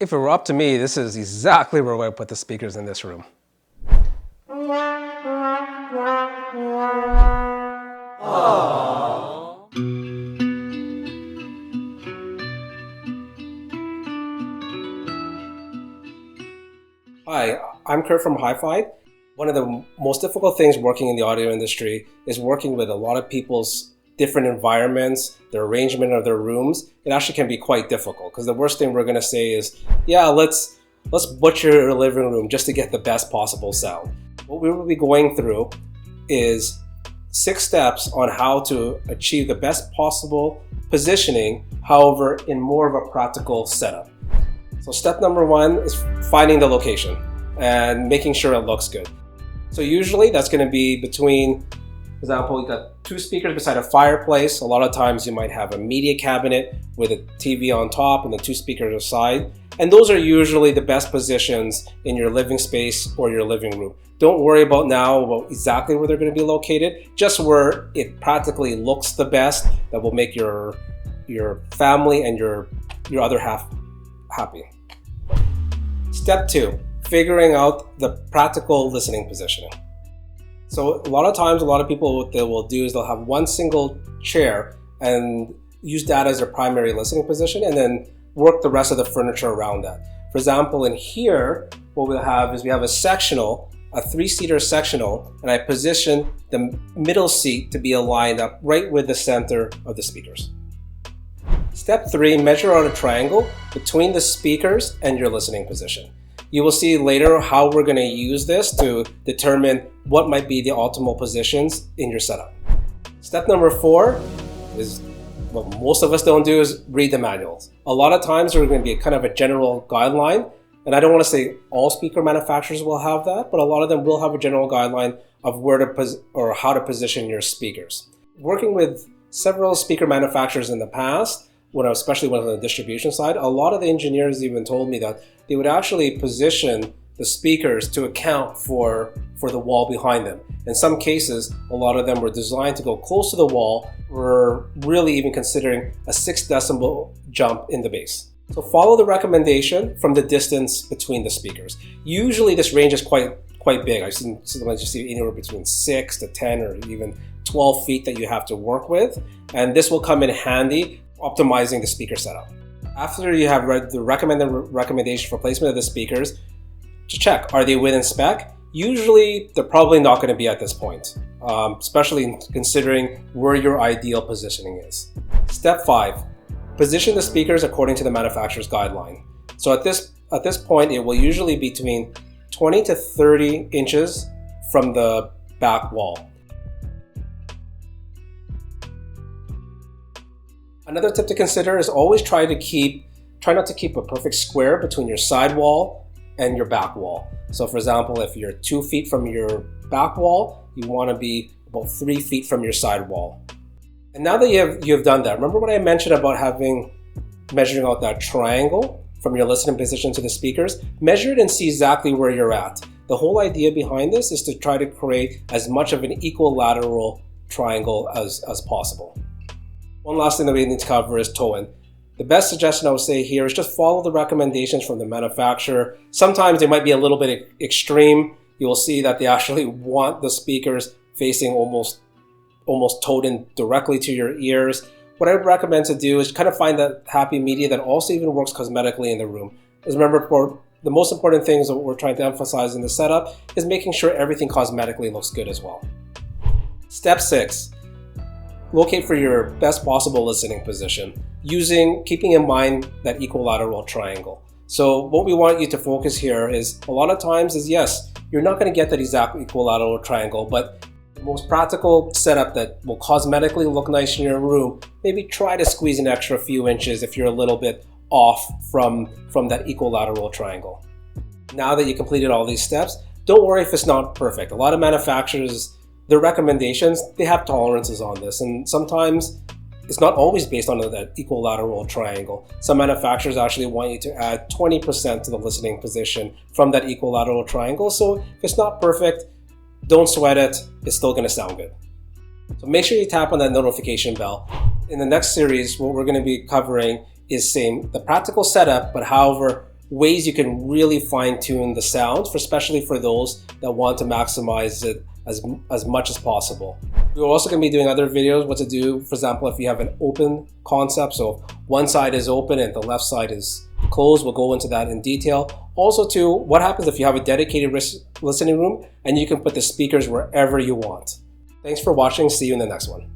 If it were up to me, this is exactly where I would put the speakers in this room. Hi, I'm Kurt from Hifyed. One of the most difficult things working in the audio industry is working with a lot of people's different environments, the arrangement of their rooms. It actually can be quite difficult because the worst thing we're going to say is, yeah, let's butcher your living room just to get the best possible sound. What we will be going through is 6 steps on how to achieve the best possible positioning, however, in more of a practical setup. So step number 1 is finding the location and making sure it looks good. So usually that's going to be between, for example, you got 2 speakers beside a fireplace. A lot of times you might have a media cabinet with a TV on top and the 2 speakers aside. And those are usually the best positions in your living space or your living room. Don't worry about exactly where they're going to be located, just where it practically looks the best, that will make your family and your other half happy. Step 2, figuring out the practical listening positioning. So a lot of times, a lot of people, what they will do is they'll have one single chair and use that as their primary listening position and then work the rest of the furniture around that. For example, in here, what we'll have is we have a sectional, a 3-seater sectional, and I position the middle seat to be aligned up right with the center of the speakers. Step 3, measure out a triangle between the speakers and your listening position. You will see later how we're going to use this to determine what might be the optimal positions in your setup. Step number 4 is what most of us don't do, is read the manuals. A lot of times there's going to be kind of a general guideline, and I don't want to say all speaker manufacturers will have that, but a lot of them will have a general guideline of where to or how to position your speakers. Working with several speaker manufacturers in the past, especially when on the distribution side, a lot of the engineers even told me that they would actually position the speakers to account for the wall behind them. In some cases, a lot of them were designed to go close to the wall, or really even considering a 6 decibel jump in the bass. So follow the recommendation from the distance between the speakers. Usually this range is quite big. I've seen sometimes you see anywhere between 6 to 10 or even 12 feet that you have to work with, and this will come in handy optimizing the speaker setup. After you have read the recommendation for placement of the speakers, to check, are they within spec? Usually they're probably not going to be at this point, especially considering where your ideal positioning is. Step 5, position the speakers according to the manufacturer's guideline. So at this point, it will usually be between 20 to 30 inches from the back wall. Another tip to consider is always try not to keep a perfect square between your side wall and your back wall. So for example, if you're 2 feet from your back wall, you want to be about 3 feet from your side wall. And now that you have done that, remember what I mentioned about measuring out that triangle from your listening position to the speakers? Measure it and see exactly where you're at. The whole idea behind this is to try to create as much of an equilateral triangle as possible. One last thing that we need to cover is toe-in. The best suggestion I would say here is just follow the recommendations from the manufacturer. Sometimes they might be a little bit extreme. You will see that they actually want the speakers facing almost toed in directly to your ears. What I would recommend to do is kind of find that happy media that also even works cosmetically in the room. Because remember, the most important things that we're trying to emphasize in the setup is making sure everything cosmetically looks good as well. Step 6. Locate for your best possible listening position, keeping in mind that equilateral triangle. So what we want you to focus here is, a lot of times is, yes, you're not going to get that exact equilateral triangle, but the most practical setup that will cosmetically look nice in your room, maybe try to squeeze an extra few inches if you're a little bit off from that equilateral triangle. Now that you completed all these steps, don't worry if it's not perfect. A lot of manufacturers, their recommendations, they have tolerances on this, and sometimes it's not always based on that equilateral triangle. Some manufacturers actually want you to add 20% to the listening position from that equilateral triangle. So if it's not perfect, don't sweat it, it's still going to sound good. So make sure you tap on that notification bell. In the next series, what we're going to be covering is the practical setup, but however, ways you can really fine-tune the sound, especially for those that want to maximize it as much as possible. We're also going to be doing other videos, what to do, for example, if you have an open concept, so one side is open and the left side is closed. We'll go into that in detail. Also too, what happens if you have a dedicated listening room and you can put the speakers wherever you want. Thanks for watching. See you in the next one.